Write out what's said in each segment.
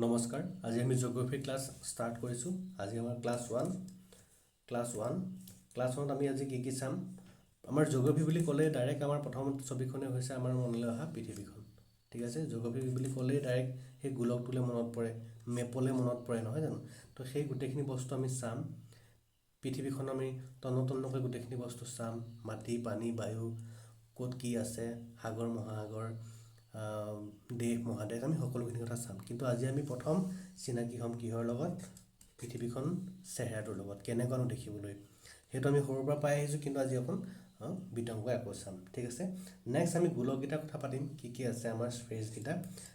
নমস্কাৰ আজি আমি জিঅ'গ্ৰাফি ক্লাছ ষ্টাৰ্ট কৰিছোঁ আজি আমাৰ ক্লাছ 1 আমি আজি কি চাম আমাৰ জিঅ'গ্ৰাফি বুলি ক'লে ডাইৰেক্ট আমাৰ প্ৰথম ছবিখনে হৈছে আমাৰ মনলৈ অহা পৃথিৱীখন ঠিক আছে জিঅ'গ্ৰাফি বুলি ক'লে ডাইৰেক্ট সেই গোলকটোলে মনত পৰে মেপলে মনত পৰে নহয় জানো তো সেই গোটেইখিনি বস্তু আমি চাম পৃথিৱীখন আমি তন্নতন্নকৈ গোটেইখিনি বস্তু চাম মাটি পানী বায়ু ক'ত কি আছে সাগৰ মহাসাগৰ দেশ মহাদেশ আমি সকলোখিনি কথা চাম কিন্তু আজি আমি প্ৰথম চিনাকি হ'ম কিহৰ লগত পৃথিৱীখন চেহেৰাটোৰ লগত কেনেকুৱানো দেখিবলৈ সেইটো আমি সৰুৰ পৰা পাই আহিছোঁ কিন্তু আজি অকণ বিতংকৈ আকৌ চাম ঠিক আছে নেক্সট আমি গোলককেইটাৰ কথা পাতিম কি আছে আমাৰ স্পেচকেইটা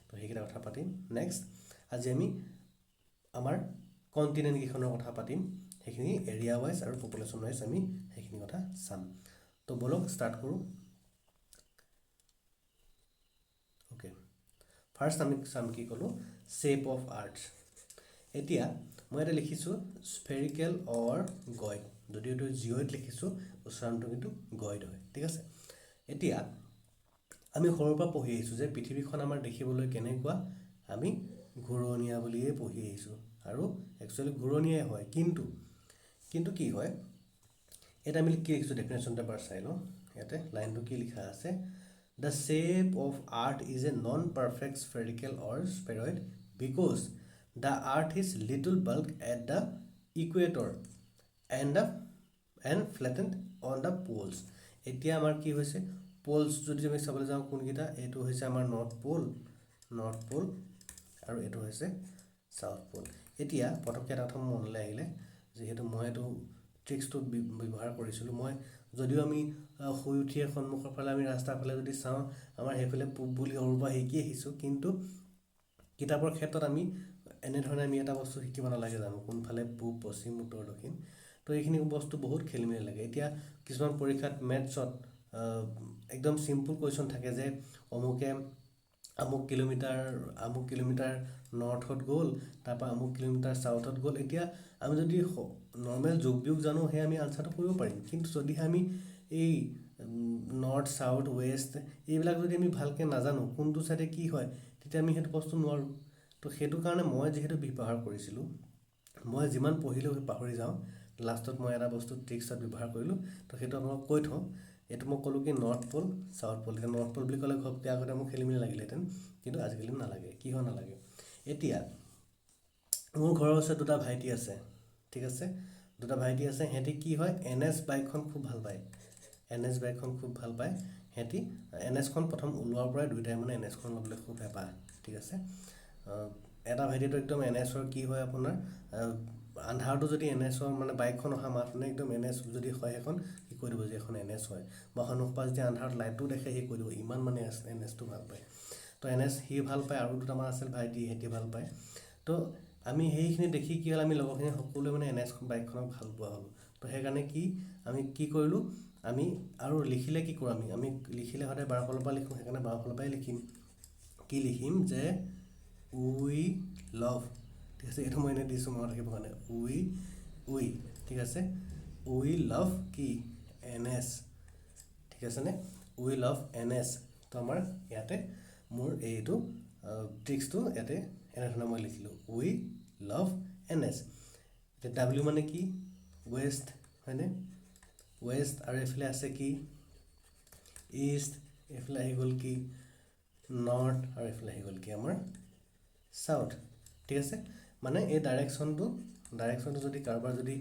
তো সেইকেইটা কথা পাতিম নেক্সট আজি আমি আমাৰ কণ্টিনেণ্ট কেইখনৰ কথা পাতিম সেইখিনি এৰিয়া ৱাইজ আৰু পপুলেশ্যন ৱাইজ আমি সেইখিনি কথা চাম তো বলক ষ্টাৰ্ট কৰোঁ ওকে ফাৰ্ষ্ট আমি চাম কি ক'লোঁ শ্বেপ অফ আৰ্থ এতিয়া মই এটা লিখিছোঁ স্ফেৰিকেল অৰ গইড যদিও এইটো জিঅ'ইড লিখিছোঁ উচ্চাৰণটো কিন্তু গইড হয় ঠিক আছে এতিয়া আমি সৰুৰ পৰা পঢ়ি আহিছোঁ যে পৃথিৱীখন আমাৰ দেখিবলৈ কেনেকুৱা আমি ঘূৰণীয়া বুলিয়ে পঢ়ি আহিছোঁ আৰু একচুৱেলি ঘূৰণীয়াই হয় কিন্তু কি হয় এটা আমি কি লিখিছোঁ ডেফিনেশ্যনটো এবাৰ চাই লওঁ ইয়াতে লাইনটো কি লিখা আছে The shape of Earth is a non-perfect spherical or spheroid because the Earth is little bulk at the equator and flattened on the poles. এতিয়া আমাৰ কি হৈছে পোলছ যদি আমি চাবলৈ যাওঁ কোনকেইটা এইটো হৈছে আমাৰ নৰ্থ পোল আৰু এইটো হৈছে চাউথ পোল এতিয়া পটককৈ এটা কথা মনলৈ আহিলে যিহেতু মই এইটো ট্ৰিক্সটো ব্যৱহাৰ কৰিছিলোঁ মই যদিও আমি শুই উঠিয়ে সন্মুখৰ ফালে আমি ৰাস্তাৰ ফালে যদি চাওঁ আমাৰ সেইফালে পূব বুলি সৰুৰ পৰা শিকি আহিছোঁ কিন্তু কিতাপৰ ক্ষেত্ৰত আমি এনেধৰণে আমি এটা বস্তু শিকিব নালাগে জানো কোনফালে পূব পশ্চিম উত্তৰ দক্ষিণ তো এইখিনি বস্তু বহুত খেলি মেলি লাগে এতিয়া কিছুমান পৰীক্ষাত মেথছত একদম চিম্পুল কুৱেশ্যন থাকে যে অমুকে আমুক কিলোমিটাৰ নৰ্থত গ'ল তাৰপৰা আমুক কিলোমিটাৰ চাউথত গ'ল এতিয়া আমি যদি নৰ্মেল যোগ বিয়োগ জানো সেই আমি আনচাৰটো কৰিব পাৰিম কিন্তু যদিহে আমি এই নৰ্থ চাউথ ৱেষ্ট এইবিলাক যদি আমি ভালকৈ নাজানো কোনটো চাইডে কি হয় তেতিয়া আমি সেইটো বস্তু নোৱাৰোঁ তো সেইটো কাৰণে মই যিহেতু ব্যৱহাৰ কৰিছিলোঁ মই যিমান পঢ়িলেও পাহৰি যাওঁ লাষ্টত মই এটা বস্তু ট্ৰিক্সত ব্যৱহাৰ কৰিলোঁ তো সেইটো আপোনাক কৈ থওঁ এইটো মই ক'লোঁ কি নৰ্থ প'ল চাউথ প'ল এতিয়া নৰ্থ প'ল বুলি ক'লে ঘপকৈ আগতে মোক খেলি মেলি লাগিলেহেঁতেন কিন্তু আজিকালি নালাগে কিয় নালাগে এতিয়া মোৰ ঘৰৰ ওচৰত দুটা ভাইটি আছে ঠিক আছে দুটা ভাইটি আছে সিহঁতি কি হয় NS বাইকখন খুব ভাল পায় সিহঁতি NSখন প্ৰথম ওলোৱাৰ পৰাই দুয়োটাই মানে NSখন ল'বলৈ খুব হেঁপাহ ঠিক আছে এটা ভাইটিটো একদম NSৰ কি হয় আপোনাৰ আন্ধাৰটো যদি NSৰ মানে বাইকখন অহা মাত্ৰনে একদম NS যদি হয় এখন কি কৈ দিব যে এখন NS হয় বা সন্মুখৰ পৰা যদি আন্ধাৰত লাইটটো দেখে সি কৈ দিব ইমান মানে NSটো ভাল পায় তো NS সি ভাল পায় আৰু দুটামান আছিল ভাইটি সিহঁতি ভাল পায় তো আমি সেইখিনি দেখি কি হ'ল আমি লগৰখিনি সকলোৱে মানে NS বাইকখনক ভাল পোৱা হ'লোঁ তো সেইকাৰণে আমি কি কৰিলোঁ আমি আৰু লিখিলে কি কৰোঁ আমি লিখিলে সদায় বাওঁফালৰ পৰা লিখোঁ সেইকাৰণে বাওঁফালৰ পৰাই লিখিম কি লিখিম যে উই লাভ ঠিক আছে এইটো মই এনেই দিছোঁ মনত ৰাখিবৰ কাৰণে উই ঠিক আছে উই লাভ কি NS ঠিক আছেনে উই লাভ NS তো আমাৰ ইয়াতে মোৰ এইটো ট্ৰিক্সটো ইয়াতে এনেধৰণে মই লিখিলোঁ উই লাভ NS এতিয়া W মানে কি ৱেষ্ট হয়নে ৱেষ্ট আৰু এইফালে আছে কি ইষ্ট এইফালে আহি গ'ল কি নৰ্থ আৰু এইফালে আহি গ'ল কি আমাৰ চাউথ ঠিক আছে মানে এই ডাইৰেকশ্যনটো যদি কাৰোবাৰ যদি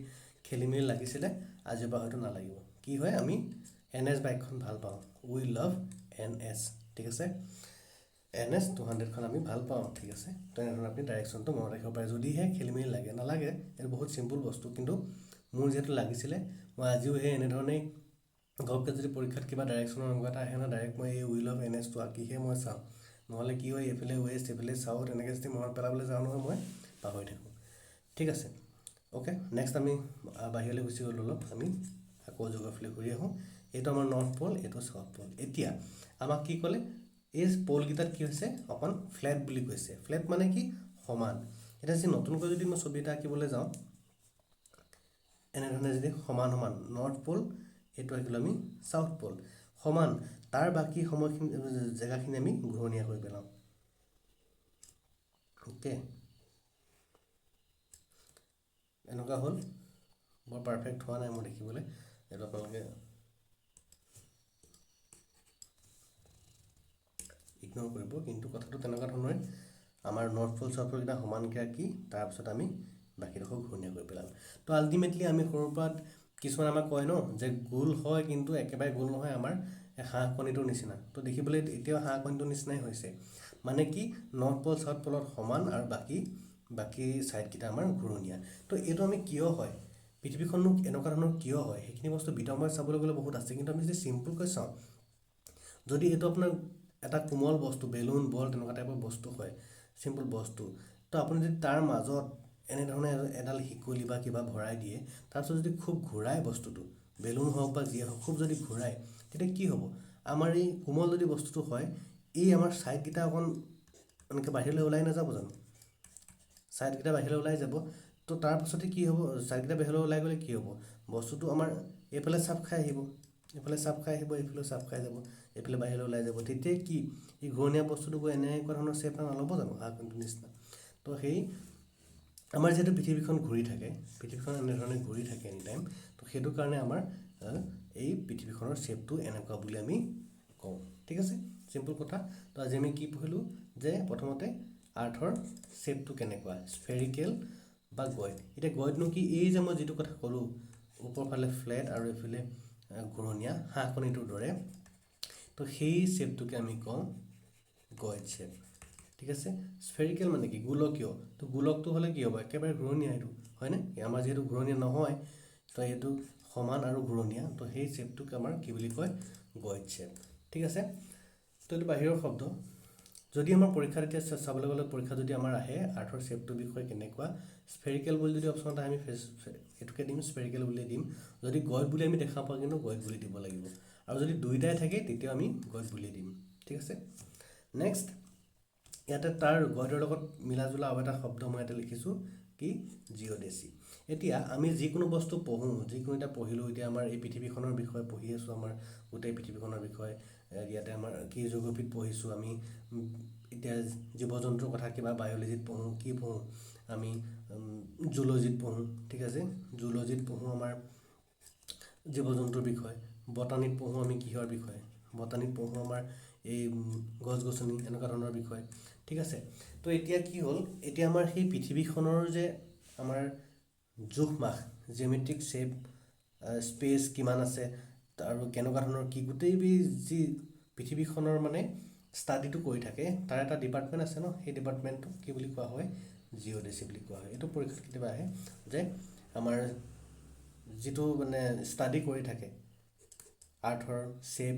খেলি মেলি লাগিছিলে আজিৰ পৰা হয়তো নালাগিব কি হয় আমি NS বাইকখন ভাল পাওঁ উই লাভ NS ঠিক আছে NS 200খন আমি ভাল পাওঁ ঠিক আছে তো এনেধৰণে আপুনি ডাইৰেকশ্যনটো মনত ৰাখিব পাৰে যদিহে খেলি মেলি নালাগে এইটো বহুত চিম্পুল বস্তু কিন্তু মোৰ যিহেতু লাগিছিলে মই আজিও সেই এনেধৰণেই ঘপকৈ যদি পৰীক্ষাত কিবা ডাইৰেকশ্যনৰ এনেকুৱা এটা আহে ন ডাইৰেক্ট মই এই উইল অফ NSটো আঁকিহে মই চাওঁ নহ'লে কি হয় এইফালে ৱেষ্ট এইফালে চাউথ এনেকৈ যদি মনত পেলাবলৈ যাওঁ নহয় মই পাহৰি থাকোঁ ঠিক আছে অ'কে নেক্সট আমি বাহিৰলৈ গুচি গ'লোঁ অলপ আমি আকৌ জিঅ'গ্ৰাফীলৈ ঘূৰি আহোঁ এইটো আমাৰ নৰ্থ প'ল এইটো চাউথ প'ল এতিয়া আমাক কি ক'লে এই প'লকেইটাত কি হৈছে অকণ ফ্লেট বুলি কৈছে ফ্লেট মানে কি সমান এতিয়া যদি নতুনকৈ যদি মই ছবি এটা আঁকিবলৈ যাওঁ এনেধৰণে যদি সমান নৰ্থ প'ল এইটো আঁকিলোঁ আমি চাউথ প'ল সমান তাৰ বাকী সময়খিনি জেগাখিনি আমি ঘূৰণীয়া কৰি পেলাওঁ ওকে এনেকুৱা হ'ল, বৰ পাৰফেক্ট হোৱা নাই মোৰ দেখিবলৈ, এইটো আপোনালোকে ইগন'ৰ কৰিব। কিন্তু কথাটো তেনেকুৱা ধৰণৰে, আমাৰ নৰ্থ পল চাউথ পলকেইটা সমানকৈ আঁকি তাৰপিছত আমি বাকীডোখৰ ঘূৰণীয়া কৰি পেলাম। তো আল্টিমেটলি আমি সৰুৰ পৰা কিছুমান আমাক কয় ন যে গোল হয় কিন্তু একেবাৰে গোল নহয়, আমাৰ হাঁহ কণীটোৰ নিচিনা। তো দেখিবলৈ এতিয়াও হাঁহ কণীটোৰ নিচিনাই হৈছে, মানে কি নৰ্থ পল চাউথ পলত সমান আৰু বাকী ছাইডকেইটা আমাৰ ঘূৰণীয়া। তো এইটো আমি কিয় হয়, পৃথিৱীখননো এনেকুৱা ধৰণৰ কিয় হয়, সেইখিনি বস্তু বিতংভাৱে চাবলৈ গ'লে বহুত আছে। কিন্তু আমি যদি চিম্পলকৈ চাওঁ, যদি এইটো আপোনাৰ এটা কোমল বস্তু, বেলুন বল তেনেকুৱা টাইপৰ বস্তু হয়, চিম্পল বস্তু, তো আপুনি যদি তাৰ মাজত এনেধৰণে এডাল শিকলি বা কিবা ভৰাই দিয়ে, তাৰপিছত যদি খুব ঘূৰাই বস্তুটো, বেলুন হওক বা যিয়ে হওক, খুব যদি ঘূৰাই, তেতিয়া কি হ'ব, আমাৰ এই কোমল যদি বস্তুটো হয়, এই আমাৰ ছাইডকেইটা অকণ এনেকৈ বাহিৰলৈ ওলাই নাযাব জানো, ছাইডকেইটা বাহিৰলৈ ওলাই যাব। তো তাৰপাছতে কি হ'ব, ছাইডকেইটা বাহিৰলৈ ওলাই গ'লে কি হ'ব, বস্তুটো আমাৰ এইফালে চাপ খাই আহিব, এইফালে চাপ খাই আহিব, এইফালেও চাপ খাই যাব, এইফালে বাহিৰলৈ ওলাই যাব। তেতিয়া কি এই ঘূৰণীয়া বস্তুটো গৈ এনেকুৱা ধৰণৰ শ্বেপ নল'ব জানো, হাঁহ কণীটোৰ নিচিনা। তো সেই আমাৰ যিহেতু পৃথিৱীখন ঘূৰি থাকে, পৃথিৱীখন এনেধৰণে ঘূৰি থাকে এনি টাইম, তো সেইটো কাৰণে আমাৰ এই পৃথিৱীখনৰ শ্বেপটো এনেকুৱা বুলি আমি কওঁ। ঠিক আছে, চিম্পল কথা। তো আজি আমি কি পঢ়িলোঁ, যে প্ৰথমতে আৰ্থৰ শ্বেপটো কেনেকুৱা, স্ফেৰিকেল বা গইড। এতিয়া গইডনো কি, এই যে মই যিটো কথা ক'লোঁ, ওপৰ ফালে ফ্লেট আৰু এইফালে ঘূৰণীয়া হাঁহ কণীটোৰ দৰে, তো সেই শ্বেপটোকে আমি কওঁ গইড শ্বেপ। ঠিক আছে, স্ফেৰিকেল মানে কি, গোলকীয়। তো গোলকটো হ'লে কি হ'ব, একেবাৰে ঘূৰণীয়া এইটো, হয়নে? আমাৰ যিহেতু ঘূৰণীয়া নহয়, তো এইটো সমান আৰু ঘূৰণীয়া, তো সেই শ্বেপটোক আমাৰ কি বুলি কয়, গইড শ্বেপ। ঠিক আছে, তো এইটো বাহিৰৰ শব্দ। যদি আমাৰ পৰীক্ষাত এতিয়া চাবলৈ গ'লে, পৰীক্ষা যদি আমাৰ আহে আৰ্থৰ শ্বেপটোৰ বিষয়ে কেনেকুৱা, স্ফেৰিকেল বুলি যদি অপশ্যন এটা আমি এইটোকে দিম, স্ফেৰিকেল বুলি দিম। যদি গইড বুলি আমি দেখা পাওঁ, কিন্তু গইড বুলি দিব লাগিব। আৰু যদি দুইটাই থাকে তেতিয়া আমি গইড বুলি দিম। ঠিক আছে, নেক্সট ইয়াতে তাৰ গইডৰ লগত মিলা জুলা আৰু এটা শব্দ মই ইয়াতে লিখিছোঁ, কি, জিঅ'ডেচি। এতিয়া আমি যিকোনো বস্তু পঢ়োঁ, যিকোনো এটা পঢ়িলোঁ, এতিয়া আমাৰ এই পৃথিৱীখনৰ বিষয়ে পঢ়ি আছোঁ, আমাৰ গোটেই পৃথিৱীখনৰ বিষয়ে ইয়াতে আমাৰ কি জিঅ'গ্ৰাফীত পঢ়িছোঁ আমি, এতিয়া জীৱ জন্তুৰ কথা কিবা বায়'লজিত পঢ়োঁ, কি পঢ়োঁ আমি, জুলজিত পঢ়োঁ। ঠিক আছে, জুলজিত পঢ়োঁ আমাৰ জীৱ জন্তুৰ বিষয়ে, বটানীত পঢ়োঁ আমি কিহৰ বিষয়ে, বটানীত পঢ়োঁ আমাৰ এই গছ গছনি এনেকুৱা ধৰণৰ বিষয়। ঠিক আছে, তো এতিয়া কি হ'ল, এতিয়া আমাৰ সেই পৃথিৱীখনৰ যে আমাৰ জোখ মাখ, জিঅ'মেট্ৰিক শ্বেপ, স্পেচ কিমান আছে আৰু কেনেকুৱা ধৰণৰ কি, গোটেই যি পৃথিৱীখনৰ মানে ষ্টাডিটো কৰি থাকে, তাৰ এটা ডিপাৰ্টমেণ্ট আছে ন, সেই ডিপাৰ্টমেণ্টটো কি বুলি কোৱা হয়, জিঅ'ডেচি বুলি কোৱা হয়। এইটো পৰীক্ষাত কেতিয়াবা আহে যে আমাৰ যিটো মানে ষ্টাডি কৰি থাকে আৰ্থৰ শ্বেপ,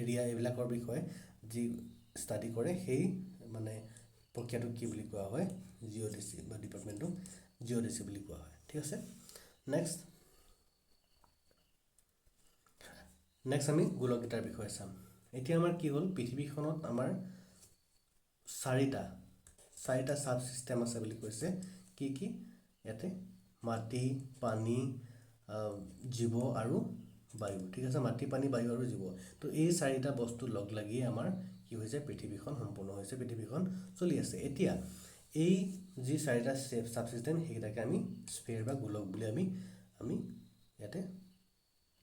এৰিয়া এইবিলাকৰ বিষয়ে যি ষ্টাডি কৰে, সেই মানে প্ৰক্ৰিয়াটোক কি বুলি কোৱা হয়, জিঅ'ডেচি বা ডিপাৰ্টমেণ্টটো জিঅ'ডেচি বুলি কোৱা হয়। ঠিক আছে, নেক্সট আমি গোলকীয়তাৰ বিষয়ে চাম। এতিয়া আমাৰ কি হ'ল, পৃথিৱীখনত আমাৰ চাৰিটা ছাব ছিষ্টেম আছে বুলি কৈছে। কি কি, ইয়াতে মাটি, পানী, জীৱ আৰু বায়ু। ঠিক আছে, মাটি, পানী, বায়ু আৰু জীৱ। তো এই চাৰিটা বস্তু লগ লাগিয়ে আমাৰ কি হৈছে, পৃথিৱীখন সম্পূৰ্ণ হৈছে, পৃথিৱীখন চলি আছে। এতিয়া এই যি চাৰিটা ছাব ছিষ্টেম, সেইকেইটাকে আমি স্ফেয়াৰ বা গোলক বুলি আমি ইয়াতে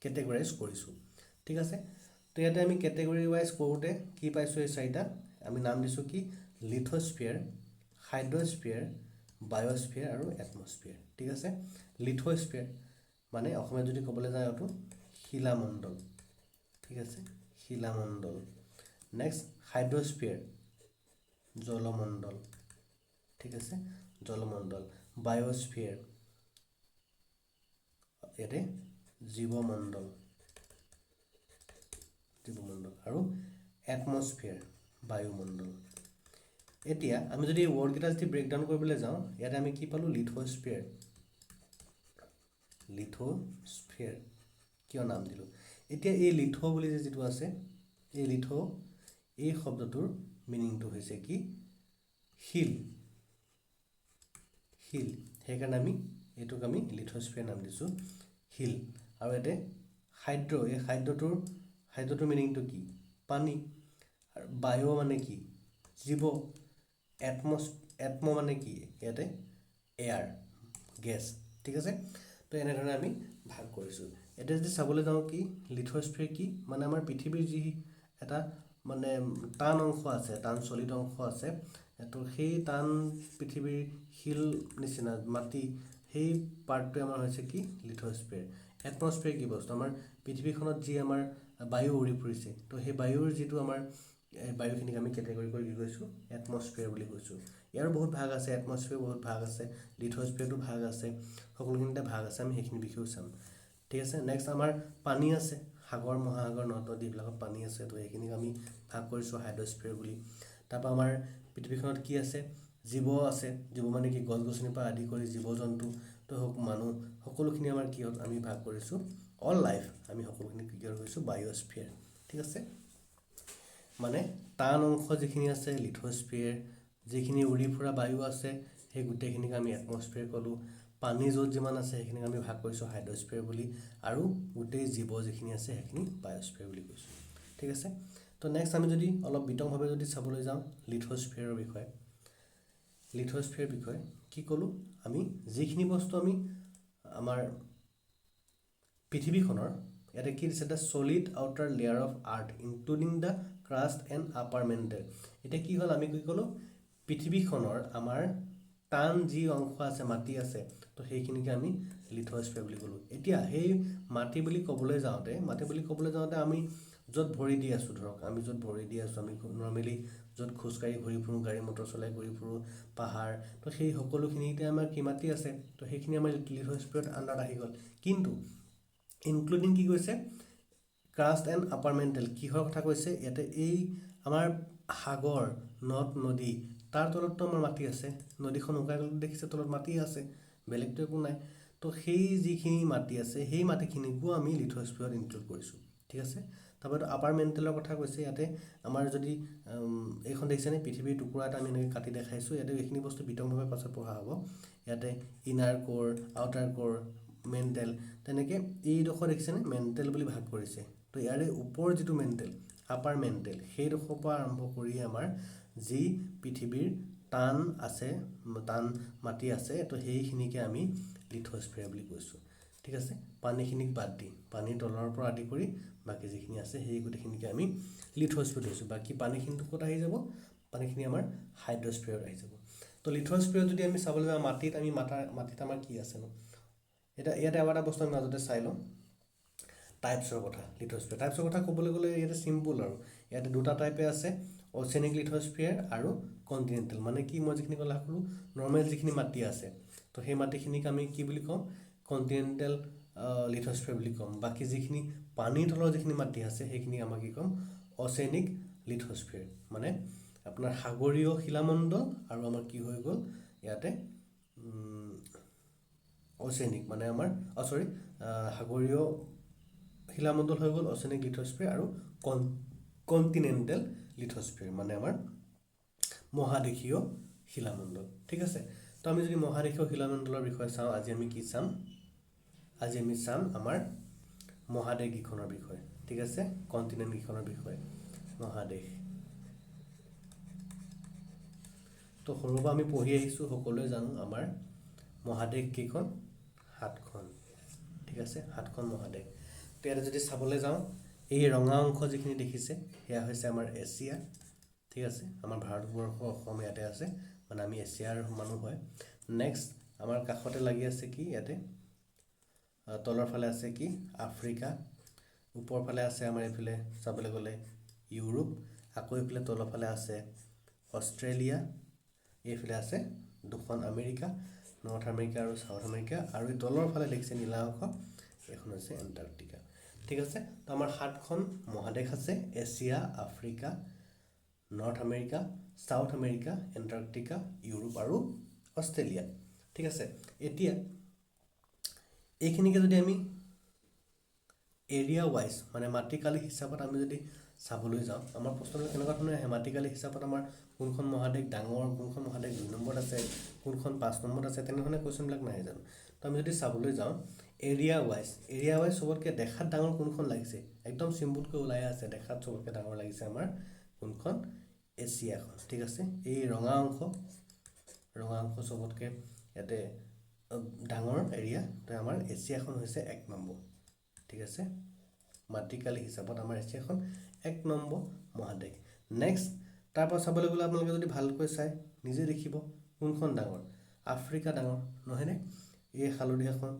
কেটেগৰাইজ কৰিছোঁ। ঠিক আছে, তো ইয়াতে আমি কেটেগৰী ৱাইজ কৰোঁতে কি পাইছোঁ, এই চাৰিটা আমি নাম দিছোঁ কি, লিথোস্ফিয়াৰ, হাইড্ৰস্ফিয়াৰ, বায়'স্ফিয়াৰ আৰু এটমস্ফিয়াৰ। ঠিক আছে, লিথোস্ফিয়াৰ মানে অসমীয়াত যদি ক'বলৈ যায় এইটো শিলামণ্ডল। ঠিক আছে, শিলামণ্ডল। নেক্সট হাইড্ৰস্ফিয়াৰ, জলমণ্ডল। ঠিক আছে, জলমণ্ডল। বায়'স্ফিয়াৰ, ইয়াতে জীৱমণ্ডল আৰু এটমস্ফিয়াৰ, বায়ুমণ্ডল। এতিয়া আমি যদি এই ৱৰ্ডকেইটা যদি ব্ৰেকডাউন কৰিবলৈ যাওঁ, ইয়াতে আমি কি পালোঁ, লিথোস্ফিয়াৰ। কিয় নাম দিলোঁ, এতিয়া এই লিথো বুলি যিটো আছে, এই লিথো, এই শব্দটোৰ মিনিংটো হৈছে কি, শিল। সেইকাৰণে আমি এইটোক আমি লিথোস্ফিয়াৰ নাম দিছোঁ, শিল। আৰু ইয়াতে হাইড্ৰ, এই হাইড্ৰটোৰ মিনিংটো কি, পানী। আৰু বায়ু মানে কি, জীৱ। এটম মানে কি, ইয়াতে এয়াৰ, গেছ। ঠিক আছে। তো এনেধৰণে আমি ভাগ কৰিছোঁ। এতিয়া যদি চাবলৈ যাওঁ কি লিথোস্ফিয়াৰ কি মানে আমাৰ পৃথিৱীৰ যি এটা মানে টান অংশ আছে, টান চলিত অংশ আছে, তো সেই টান পৃথিৱীৰ শিল নিচিনা মাটি সেই পাৰ্টটোৱে আমাৰ হৈছে কি লিথোস্ফিয়াৰ। এটমস্ফিয়াৰ কি বস্তু আমাৰ পৃথিৱীখনত যি আমাৰ বায়ু উৰি ফুৰিছে, তো সেই বায়ুৰ যিটো আমাৰ বায়ুখিনিক আমি কেটেগৰী কৰি কি কৈছোঁ এটমস্ফিয়াৰ বুলি কৈছোঁ। ইয়াৰো বহুত ভাগ আছে, এটমস্ফিয়াৰ বহুত ভাগ আছে, লিথোস্ফিয়াৰটো ভাগ আছে, সকলোখিনিতে ভাগ আছে, আমি সেইখিনি বিষয়েও চাম। ঠিক আছে। নেক্সট আমাৰ পানী আছে, সাগৰ মহাসাগৰ নদ নদীবিলাকত পানী আছে, তো সেইখিনিক আমি ভাগ কৰিছোঁ হাইড্ৰস্ফিয়াৰ বুলি। তাৰপৰা আমাৰ পৃথিৱীখনত কি আছে জীৱ আছে, জীৱ মানে কি গছ গছনিৰ পৰা আদি কৰি জীৱ জন্তু তো মানুহ সকলোখিনি আমাৰ কি হ'ল আমি ভাগ কৰিছোঁ অল লাইফ, আমি সকলোখিনি কি কৰিছোঁ বায়'স্ফিয়াৰ। ঠিক আছে। মানে টান অংশ যিখিনি আছে লিথোস্ফিয়াৰ, যিখিনি উৰি ফুৰা বায়ু আছে সেই গোটেইখিনিক আমি এটমস্ফিয়াৰ ক'লোঁ। পানী য'ত যিমান আছে সেইখিনিক আমি ভাগ কৰিছোঁ হাইড্ৰস্ফিয়াৰ বুলি, আৰু গোটেই জীৱ যিখিনি আছে সেইখিনি বায়'স্ফিয়াৰ বুলি কৈছোঁ। ঠিক আছে। তো নেক্সট আমি যদি অলপ বিতংভাৱে যদি চাবলৈ যাওঁ লিথোস্ফিয়াৰৰ বিষয়ে, লিথোস্ফিয়াৰ বিষয়ে কি ক'লোঁ আমি যিখিনি বস্তু আমি আমাৰ পৃথিৱীখনৰ ইয়াতে কি দিছে the solid outer layer of earth including the crust and upper mental. এতিয়া কি হ'ল আমি কি ক'লোঁ পৃথিৱীখনৰ আমাৰ টান যি অংশ আছে মাটি আছে, তো সেইখিনিকে আমি লিথোস্ফিয়াৰ বুলি ক'লোঁ। এতিয়া সেই মাটি বুলি ক'বলৈ যাওঁতে আমি য'ত ভৰি দি আছোঁ, ধৰক আমি য'ত ভৰি দি আছোঁ, আমি নৰ্মেলি য'ত খোজকাঢ়ি ঘূৰি ফুৰোঁ, গাড়ী মটৰ চলাই ঘূৰি ফুৰোঁ, পাহাৰ, তো সেই সকলোখিনিতে আমাৰ কি মাটি আছে, তো সেইখিনি আমাৰ লিথোস্ফিয়াৰত আণ্ডাৰত আহি গ'ল। কিন্তু ইনক্লুডিং কি কৈছে ক্ৰাষ্ট এণ্ড আপাৰ মেণ্টেল, কিহৰ কথা কৈছে ইয়াতে এই আমাৰ সাগৰ নদ নদী তাৰ তলততো আমাৰ মাটি আছে, নদীখন শুকাই গ'লে দেখিছে তলত মাটি আছে, বেলেগটো একো নাই। তো সেই যিখিনি মাটি আছে সেই মাটিখিনিকো আমি লিথোস্ফিয়াৰত ইনক্লুড কৰিছোঁ। ঠিক আছে। তাৰপৰা আপাৰ মেণ্টেলৰ কথা কৈছে ইয়াতে আমাৰ যদি এইখন দেখিছেনে পৃথিৱীৰ টুকুৰা এটা আমি এনেকৈ কাটি দেখাইছোঁ, ইয়াতে এইখিনি বস্তু বিতংভাৱে পাছত পঢ়া হ'ব। ইয়াতে ইনাৰ কোৰ, আউটাৰ কোৰ, মেণ্টেল, তেনেকৈ এইডোখৰ দেখিছেনে মেণ্টেল বুলি ভাগ কৰিছে। তো ইয়াৰে ওপৰ যিটো মেণ্টেল আপাৰ মেণ্টেল সেইডোখৰৰ পৰা আৰম্ভ কৰি আমাৰ যি পৃথিৱীৰ টান আছে, টান মাটি আছে, তো সেইখিনিকে আমি লিথোস্ফিয়াৰ বুলি কৈছোঁ। ঠিক আছে। পানীখিনিক বাদ দি পানীৰ তলৰ পৰা আদি কৰি বাকী যিখিনি আছে সেই গোটেইখিনিকে আমি লিথোস্ফিয়াৰ ধৰিছোঁ। বাকী পানীখিনিটো ক'ত আহি যাব, পানীখিনি আমাৰ হাইড্ৰস্ফিয়াৰত আহি যাব। তো লিথোস্ফিয়াৰত যদি আমি চাবলৈ যাওঁ মাটিত আমাৰ কি আছেনো, এতিয়া ইয়াতে আৰু এটা বস্তু আমি মাজতে চাই লওঁ টাইপছৰ কথা। লিথোস্ফিয়াৰ টাইপছৰ কথা ক'বলৈ গ'লে ইয়াতে চিম্পুল, আৰু ইয়াতে দুটা টাইপে আছে, অ'চেনিক লিথোস্ফিয়াৰ আৰু কণ্টিনেণ্টেল। মানে কি মই যিখিনি ক'লা ক'লোঁ নৰ্মেল যিখিনি মাটি আছে, তো সেই মাটিখিনিক আমি কি বুলি কওঁ কণ্টিনেণ্টেল লিথোস্ফিয়াৰ বুলি ক'ম। বাকী যিখিনি পানীৰ তলৰ যিখিনি মাটি আছে সেইখিনি আমাৰ কি ক'ম অ'চেনিক লিথোস্ফিয়াৰ। মানে আপোনাৰ সাগৰীয় শিলামণ্ডল আৰু আমাৰ কি হৈ গ'ল ইয়াতে অ'চেনিক মানে আমাৰ সাগৰীয় শিলামণ্ডল হৈ গ'ল অ'চেনিক লিথোস্ফিয়াৰ, আৰু কণ্টিনেণ্টেল লিথোস্ফিয়াৰ মানে আমাৰ মহাদেশীয় শিলামণ্ডল। ঠিক আছে। তো আমি যদি মহাদেশীয় শিলামণ্ডলৰ বিষয়ে চাওঁ, আজি আমি কি চাম, আজি আমি চাম আমাৰ মহাদেশকেইখনৰ বিষয়ে। ঠিক আছে। কণ্টিনেণ্টকেইখনৰ বিষয়ে মহাদেশ। তো সৰুৰ পৰা আমি পঢ়ি আহিছোঁ, সকলোৱে জানো আমাৰ মহাদেশ কেইখন 7খন। ঠিক আছে। 7খন মহাদেশ। তো ইয়াতে যদি চাবলৈ যাওঁ এই ৰঙা অংশ যিখিনি দেখিছে সেয়া হৈছে আমাৰ এছিয়া। ঠিক আছে। আমাৰ ভাৰতবৰ্ষ অসম ইয়াতে আছে, মানে আমি এছিয়াৰ মানুহ হয়। নেক্সট আমাৰ কাষতে লাগি আছে কি ইয়াতে তলৰ ফালে আছে কি আফ্ৰিকা, ওপৰ ফালে আছে আমাৰ এইফালে চাবলৈ গ'লে ইউৰোপ, আকৌ এইফালে তলৰ ফালে আছে অষ্ট্ৰেলিয়া, এইফালে আছে দুখন আমেৰিকা, নৰ্থ আমেৰিকা আৰু ছাউথ আমেৰিকা, আৰু এই তলৰ ফালে দেখিছে নীলা অংশ এইখন হৈছে এণ্টাৰ্কটিকা। ঠিক আছে। তো আমাৰ 7খন মহাদেশ আছে, Asia, Africa, north America, south America, Antarctica, Europe আৰু অষ্ট্ৰেলিয়া। ঠিক আছে। এতিয়া এইখিনিকে যদি আমি এৰিয়া ৱাইজ মানে মাটিকালি হিচাপত আমি যদি চাবলৈ যাওঁ, আমাৰ প্ৰশ্নটো কেনেকুৱা ধৰণৰ আহে, মাটিকালি হিচাপত আমাৰ কোনখন মহাদেশ ডাঙৰ, কোনখন মহাদেশ 2 নম্বৰত আছে, কোনখন 5 নম্বৰত আছে, তেনেধৰণে কুৱেশ্যনবিলাক নাহে জানো। তো আমি যদি চাবলৈ যাওঁ এৰিয়া ৱাইজ চবতকৈ দেখাত ডাঙৰ কোনখন লাগিছে, একদম চিম্পুলকৈ ওলাই আছে, দেখাত চবতকৈ ডাঙৰ লাগিছে আমাৰ কোনখন এছিয়াখন। ঠিক আছে। এই ৰঙা অংশ চবতকৈ ইয়াতে ডাঙৰ এৰিয়া, তো আমাৰ এছিয়াখন হৈছে 1 নম্বৰ। ঠিক আছে, মাতৃকালি হিচাপত আমাৰ এছিয়াখন 1 নম্বৰ মহাদেশ। নেক্সট তাৰপৰা চাবলৈ গ'লে আপোনালোকে যদি ভালকৈ চাই নিজে দেখিব কোনখন ডাঙৰ, আফ্ৰিকা ডাঙৰ নহয়নে? এই হালধীয়াখন।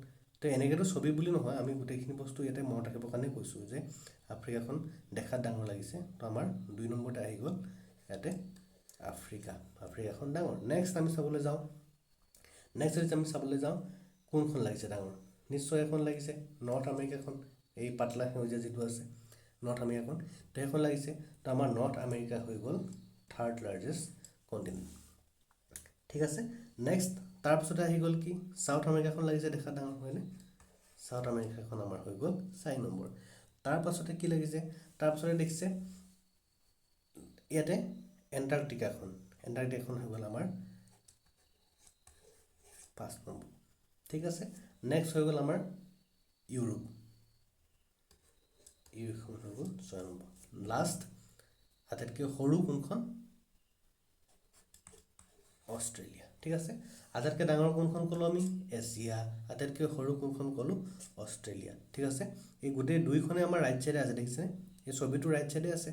তো এনেকৈতো ছবি বুলি নহয়, আমি গোটেইখিনি বস্তু ইয়াতে মনত ৰাখিবৰ কাৰণে কৈছোঁ যে আফ্ৰিকাখন দেখাত ডাঙৰ লাগিছে। তো আমাৰ 2 নম্বৰতে আহি গ'ল ইয়াতে আফ্ৰিকাখন ডাঙৰ। নেক্সট আমি চাবলৈ যাওঁ, কোনখন লাগিছে ডাঙৰ? নিশ্চয় এখন লাগিছে নৰ্থ আমেৰিকাখন, এই পাতলা সেউজীয়া যিটো আছে নৰ্থ আমেৰিকাখন, তো সেইখন লাগিছে। তো আমাৰ নৰ্থ আমেৰিকা হৈ গ'ল 3rd লাৰ্জেষ্ট কণ্টিনেণ্ট। ঠিক আছে, নেক্সট তাৰপিছতে আহি গ'ল কি, চাউথ আমেৰিকাখন লাগিছে দেখাত ডাঙৰ হয়নে? চাউথ আমেৰিকাখন আমাৰ হৈ গ'ল 4 নম্বৰ। তাৰপাছতে কি লাগিছে? তাৰপাছতে দেখিছে ইয়াতে এণ্টাৰ্কটিকাখন হৈ গ'ল আমাৰ 5 নম্বৰ। ঠিক আছে, নেক্সট হৈ গ'ল আমাৰ ইউৰোপখন হৈ গ'ল 6 নম্বৰ। লাষ্ট আটাইতকৈ সৰু কোনখন? অষ্ট্ৰেলিয়া। ঠিক আছে, আটাইতকৈ ডাঙৰ কোনখন ক'লোঁ আমি? এছিয়া। আটাইতকৈ সৰু কোনখন ক'লোঁ? অষ্ট্ৰেলিয়া। ঠিক আছে, এই গোটেই 2খনে আমাৰ ৰাইট চাইডে আছে, দেখিছেনে? এই ছবিটো ৰাইট চাইডে আছে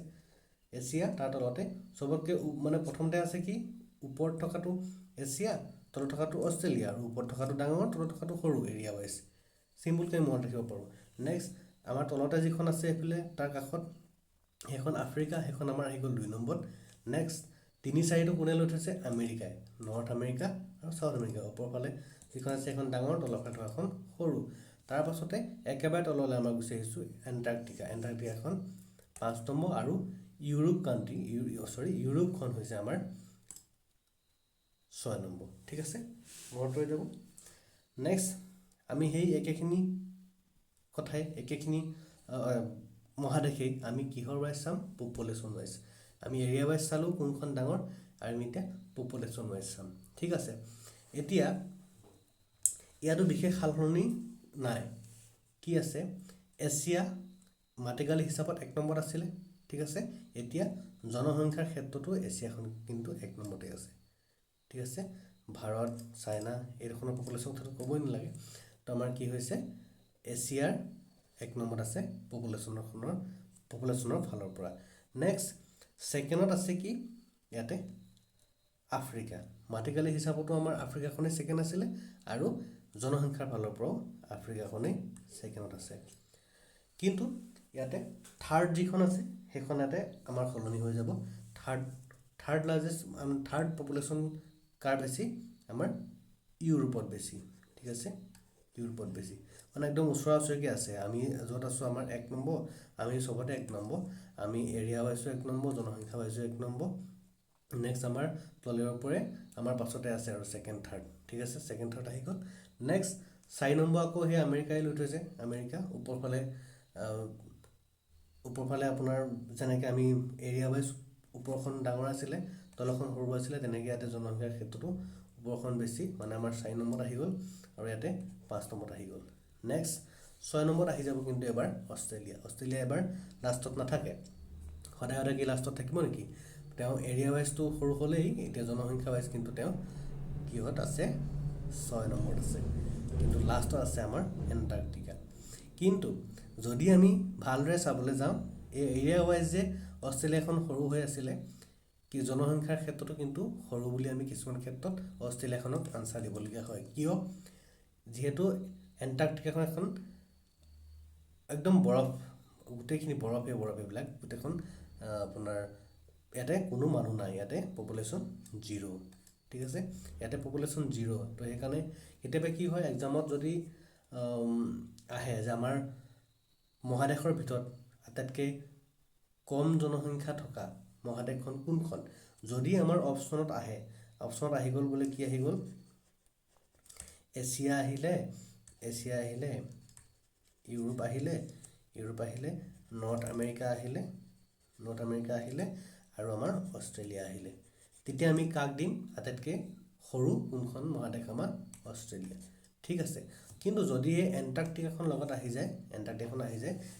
এছিয়া, তাৰ তলতে চবতকৈ মানে প্ৰথমতে আছে কি, ওপৰত থকাটো এছিয়া, তলত থকাটো অষ্ট্ৰেলিয়া, আৰু ওপৰত থকাটো ডাঙৰ, তলত থকাটো সৰু এৰিয়া ৱাইজ। চিম্পুলকৈ মনত ৰাখিব পাৰোঁ। নেক্সট আমাৰ তলতে যিখন আছে এইফালে তাৰ কাষত সেইখন আফ্ৰিকা, সেইখন আমাৰ আহি গ'ল 2 নম্বৰত। নেক্সট 3-4টো কোনে লৈ থৈছে? আমেৰিকাই, নৰ্থ আমেৰিকা আৰু চাউথ আমেৰিকা। ওপৰৰ ফালে যিখন আছে সেইখন ডাঙৰ, তলৰ ফালে থকাখন সৰু। তাৰপাছতে একেবাৰে তললৈ আমাৰ গুচি আহিছোঁ এণ্টাৰ্কটিকাখন 5 নম্বৰ, আৰু ইউৰোপখন হৈছে আমাৰ 6 নম্বৰ। ঠিক আছে, মনত ৰৈ যাব। নেক্সট আমি সেই একেখিনি মহাদেশেই আমি কিহৰ ৱাইজ চাম? Population wise. আমি এৰিয়া ৱাইজ চালোঁ কোনখন ডাঙৰ, আৰু আমি এতিয়া পপুলেশ্যন ৱাইজ চাম। ঠিক আছে, এতিয়া ইয়াতো বিশেষ সালসলনি নাই। কি আছে? এছিয়া মাটিকালি হিচাপত 1 নম্বৰত আছিলে। ঠিক আছে, এতিয়া জনসংখ্যাৰ ক্ষেত্ৰতো এছিয়াখন কিন্তু 1 নম্বৰতে আছে। ঠিক আছে, ভাৰত, চাইনা এইখনৰ পপুলেশ্যন কথাটো ক'বই নালাগে। তো আমাৰ কি হৈছে? এছিয়াৰ 1 নম্বৰত আছে পপুলেশ্যনৰ ফালৰ পৰা। নেক্সট ছেকেণ্ডত আছে কি? ইয়াতে আফ্ৰিকা। মাটিকালি হিচাপতো আমাৰ আফ্ৰিকাখনেই ছেকেণ্ড আছিলে, আৰু জনসংখ্যাৰ ফালৰ পৰাও আফ্ৰিকাখনেই ছেকেণ্ডত আছে। কিন্তু ইয়াতে থাৰ্ড যিখন আছে সেইখন ইয়াতে আমাৰ সলনি হৈ যাব। থাৰ্ড পপুলেশ্যন কাৰ বেছি? আমাৰ ইউৰোপত বেছি। ঠিক আছে, ইউৰোপত বেছি, মানে একদম ওচৰা ওচৰিকৈ আছে। আমি য'ত আছোঁ আমাৰ 1 নম্বৰ, আমি চবতে 1 নম্বৰ। আমি এৰিয়া ৱাইজো 1 নম্বৰ, জনসংখ্যা ৱাইজো 1 নম্বৰ। নেক্সট আমাৰ তলৰ পৰে আমাৰ পাছতে আছে আৰু ছেকেণ্ড থাৰ্ড। ঠিক আছে, ছেকেণ্ড থাৰ্ড আহি গ'ল। নেক্সট 4 নম্বৰ আকৌ সেই আমেৰিকাই লৈ থৈছে। আমেৰিকা ওপৰফালে আপোনাৰ যেনেকৈ আমি এৰিয়া ৱাইজ ওপৰখন ডাঙৰ আছিলে, তলখন সৰু আছিলে, তেনেকৈ ইয়াতে জনসংখ্যাৰ ক্ষেত্ৰতো ওপৰখন বেছি, মানে আমাৰ 4 নম্বৰত আহি গ'ল, আৰু ইয়াতে 5 নম্বৰত আহি গ'ল। নেক্সট 6 নম্বৰত আহি যাব কিন্তু এবাৰ অষ্ট্ৰেলিয়া এবাৰ লাষ্টত নাথাকে। সদায় কি লাষ্টত থাকিব নেকি? তেওঁ এৰিয়া ৱাইজটো সৰু হ'লেই, এতিয়া জনসংখ্যা ৱাইজ কিন্তু তেওঁ কিহত আছে? 6 নম্বৰত আছে। কিন্তু লাষ্টত আছে আমাৰ এণ্টাৰ্কটিকা। কিন্তু যদি আমি ভালদৰে চাবলৈ যাওঁ, এই এৰিয়া ৱাইজ যে অষ্ট্ৰেলিয়াখন সৰু হৈ আছিলে, কি জনসংখ্যাৰ ক্ষেত্ৰতো কিন্তু সৰু বুলি আমি কিছুমান ক্ষেত্ৰত অষ্ট্ৰেলিয়াখনক আনচাৰ দিবলগীয়া হয়। কিয়? যিহেতু এণ্টাৰ্কটিকাখন এখন একদম গোটেইখিনি বৰফে এইবিলাক গোটেইখন আপোনাৰ ইয়াতে কোনো মানুহ নাই, ইয়াতে পপুলেশ্যন 0। ঠিক আছে, ইয়াতে পপুলেশ্যন 0। তো সেইকাৰণে কেতিয়াবা কি হয়, এক্সামত যদি আহে যে আমাৰ মহাদেশৰ ভিতৰত আটাইতকৈ কম জনসংখ্যা থকা মহাদেশখন কোনখন? যদি আমাৰ অপশ্যনত আহি গ'ল বোলে, কি আহি গ'ল? এছিয়া আহিলে, ইউৰোপ আহিলে, নৰ্থ আমেৰিকা আহিলে, আৰু আমাৰ অষ্ট্ৰেলিয়া আহিলে। তেতিয়া আমি কাক দিম? আটাইতকৈ সৰু কোনখন মহাদেশ? আমাৰ অষ্ট্ৰেলিয়া। ঠিক আছে, কিন্তু যদি এই এণ্টাৰ্কটিকাখন লগত আহি যায়,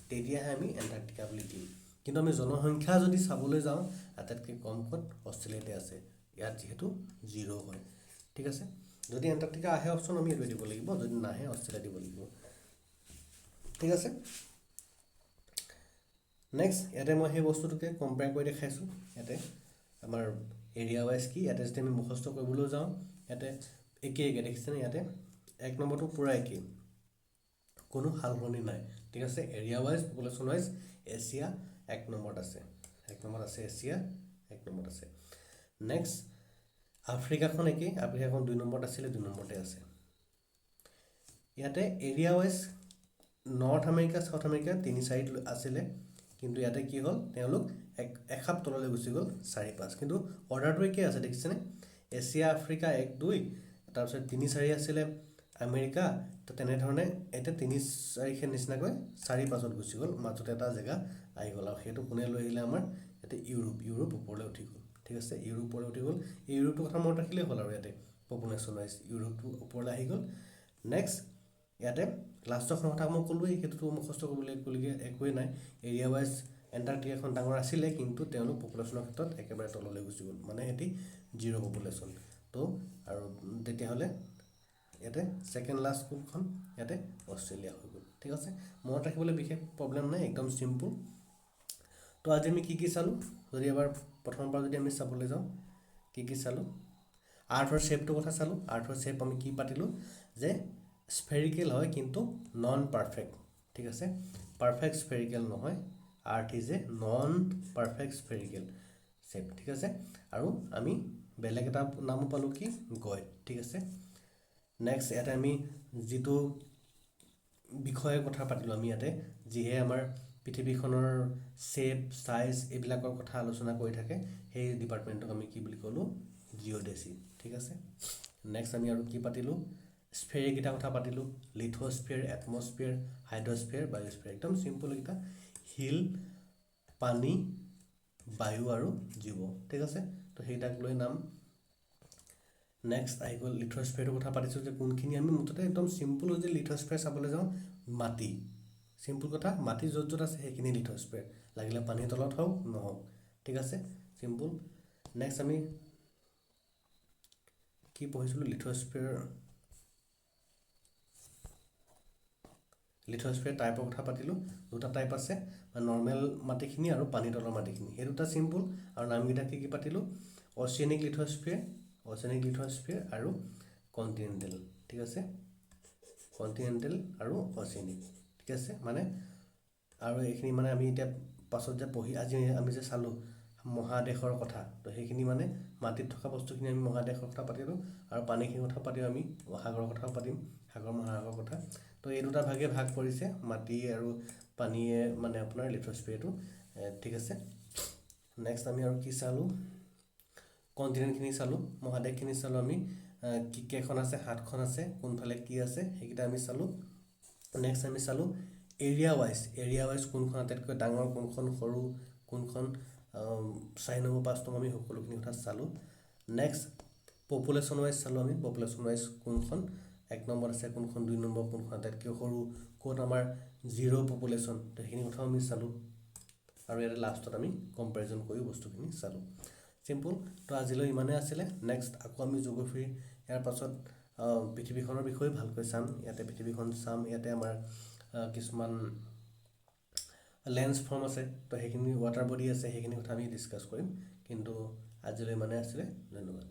তেতিয়াহে আমি এণ্টাৰ্কটিকা বুলি দিম। কিন্তু আমি জনসংখ্যা যদি চাবলৈ যাওঁ, আটাইতকৈ কম ক'ত? অষ্ট্ৰেলিয়াতে আছে। ইয়াত যিহেতু 0 হয়। ঠিক আছে, যদি এণ্টাৰ্কটিকা আহে অপশ্যন আমি এইটোৱে দিব লাগিব, যদি নাহে অষ্ট্ৰেলিয়া দিব লাগিব। ঠিক আছে, নেক্সট ইয়াতে মই সেই বস্তুটোকে কম্পেয়াৰ কৰি দেখাইছোঁ। ইয়াতে আমাৰ এৰিয়া ৱাইজ কি, ইয়াতে যদি আমি মুখস্থ কৰিবলৈ যাওঁ ইয়াতে একে দেখিছেনে, ইয়াতে 1 নম্বৰটো পূৰা একেই, কোনো সাল সলনি নাই। ঠিক আছে, area wise population wise Asia 1 নম্বৰত আছে, 1 নম্বৰত আছে এছিয়া 1 নম্বৰত আছে। নেক্সট আফ্ৰিকাখন একেই, আফ্ৰিকাখন 2 নম্বৰত আছিলে, 2 নম্বৰতে আছে। ইয়াতে area wise north America south America 3-4 আছিলে, কিন্তু ইয়াতে কি হ'ল তেওঁলোক এখাপ তললৈ গুচি গ'ল 4-5, কিন্তু অৰ্ডাৰটো একেই আছে দেখিছেনে, এছিয়া আফ্ৰিকা 1-2, তাৰপিছত 3-4 আছিলে আমেৰিকা, তো তেনেধৰণে এতিয়া 3-4 নিচিনাকৈ 4-5ত গুচি গ'ল, মাজতে এটা জেগা আহি গ'ল, আৰু সেইটো কোনে লৈ আহিলে আমাৰ ইয়াতে ইউৰোপ ওপৰলৈ উঠি গ'ল। ঠিক আছে, ইউৰোপ ওপৰলৈ উঠি গ'ল, ইউৰোপটোৰ কথা মনত ৰাখিলেই হ'ল, আৰু ইয়াতে পপুলেশ্যন ৱাইজ ইউৰোপটো ওপৰলৈ আহি গ'ল। নেক্সট ইয়াতে লাষ্টৰখন কথা মই ক'লোৱেই, সেইটোতো মুখস্থ কৰিবলগীয়া একোৱেই নাই। এৰিয়া ৱাইজ এণ্টাৰ্কটিকাখন ডাঙৰ আছিলে, কিন্তু তেওঁলোক পপুলেশ্যনৰ ক্ষেত্ৰত একেবাৰে তললৈ গুচি গ'ল, মানে সিহঁতি 0 পপুলেশ্যন। তো আৰু তেতিয়াহ'লে ইয়াতে ছেকেণ্ড লাষ্ট কোনখন, ইয়াতে অষ্ট্ৰেলিয়া হৈ গ'ল। ঠিক আছে, মনত ৰাখিবলৈ বিশেষ প্ৰব্লেম নাই, একদম চিম্পুল। তো আজি আমি কি চালোঁ, যদি এবাৰ প্ৰথমবাৰ যদি আমি চাবলৈ যাওঁ কি চালোঁ, আৰ্থৰ শ্বেপটোৰ কথা চালোঁ। আৰ্থৰ শ্বেপ আমি কি পাতিলোঁ যে স্ফেৰিকেল হয়, কিন্তু নন পাৰফেক্ট। ঠিক আছে, পাৰফেক্ট স্ফেৰিকেল নহয়, earth is a non perfect spherical shape. ঠিক আছে, আৰু আমি বেলেগ এটা নামো পালোঁ কি, গয়ড। ঠিক আছে, নেক্সট ইয়াতে আমি যিটো বিষয়ৰ কথা পাতিলোঁ, আমি ইয়াতে যিহে আমাৰ পৃথিৱীখনৰ শ্বেপ চাইজ এইবিলাকৰ কথা আলোচনা কৰি থাকে, সেই ডিপাৰ্টমেণ্টক আমি কি বুলি ক'লোঁ, জিঅ'ডেচি। ঠিক আছে, নেক্সট আমি আৰু কি পাতিলোঁ, স্ফেয়াৰকেইটা কথা পাতিলোঁ, লিথোস্ফিয়াৰ, এটমস্ফিয়াৰ, হাইড্ৰস্ফিয়াৰ, বায়'স্ফিয়াৰ, একদম চিম্পল এইকেইটা, শিল, পানী, বায়ু আৰু জীৱ। ঠিক আছে, তো সেইটাক লৈ নাম। নেক্সট আহি গ'ল লিথোস্ফিয়াৰৰ কথা পাতিছোঁ, যে কোনখিনি আমি মুঠতে একদম চিম্পুল, যদি লিথোস্ফিয়াৰ চাবলৈ যাওঁ, মাটি, চিম্পুল কথা, মাটি য'ত য'ত আছে সেইখিনি লিথোস্ফিয়াৰ, লাগিলে পানীৰ তলত হওক নহওক। ঠিক আছে, চিম্পুল। নেক্সট আমি কি পঢ়িছিলোঁ, লিথোস্ফিয়াৰ টাইপৰ কথা পাতিলোঁ। 2টা টাইপ আছে, নৰ্মেল মাটিখিনি আৰু পানী তলৰ মাটিখিনি, সেই 2টা চিম্পুল। আৰু নামকেইটা কি পাতিলোঁ, অচিয়ানিক লিথোস্ফিয়াৰ আৰু কণ্টিনেণ্টেল। ঠিক আছে, কণ্টিনেণ্টেল আৰু অচিয়ানিক। ঠিক আছে, মানে আৰু এইখিনি মানে আমি এতিয়া পাছত যে আজি আমি যে চালোঁ মহাদেশৰ কথা, তো সেইখিনি মানে মাটিত থকা বস্তুখিনি আমি মহাদেশৰ কথা পাতিলোঁ, আৰু পানীখিনিৰ কথা পাতিম, আমি সাগৰৰ কথাও পাতিম, সাগৰ মহাসাগৰৰ কথা। তো এই 2টা ভাগে ভাগ কৰিছে, মাটি আৰু পানীয়ে মানে আপোনাৰ লিথোস্ফিয়াৰটো। ঠিক আছে, নেক্সট আমি আৰু কি চালোঁ, কণ্টিনেণ্টখিনি চালোঁ, মহাদেশখিনি চালোঁ, আমি কেইখন আছে, 7খন আছে, কোনফালে কি আছে সেইকেইটা আমি চালোঁ। নেক্সট আমি চালোঁ এৰিয়া ৱাইজ কোনখন আটাইতকৈ ডাঙৰ, কোনখন সৰু, কোনখন 4 নম্বৰ 5 নম্বৰ, আমি সকলোখিনি কথা চালোঁ। নেক্সট পপুলেশ্যন ৱাইজ চালোঁ, আমি পপুলেশ্যন ৱাইজ কোনখন 1 নম্বৰত আছে, কোনখন 2 নম্বৰ, কোনখন আটাইতকৈ সৰু, ক'ত আমাৰ 0 পপুলেশ্যন, তো সেইখিনি কথাও আমি চালোঁ। আৰু ইয়াতে লাষ্টত আমি কম্পেৰিজন কৰি বস্তুখিনি চালোঁ। চিম্পুল। তো আজিলৈ ইমানেই আছিলে। নেক্সট আকৌ আমি জিঅ'গ্ৰাফীৰ ইয়াৰ পাছত পৃথিৱীখনৰ বিষয়ে ভালকৈ চাম। ইয়াতে পৃথিৱীখন চাম, ইয়াতে আমাৰ কিছুমান লেন্স ফৰ্ম আছে, তো সেইখিনি ৱাটাৰ বডি আছে, সেইখিনি কথা আমি ডিছকাছ কৰিম। কিন্তু আজিলৈ ইমানেই আছিলে, ধন্যবাদ।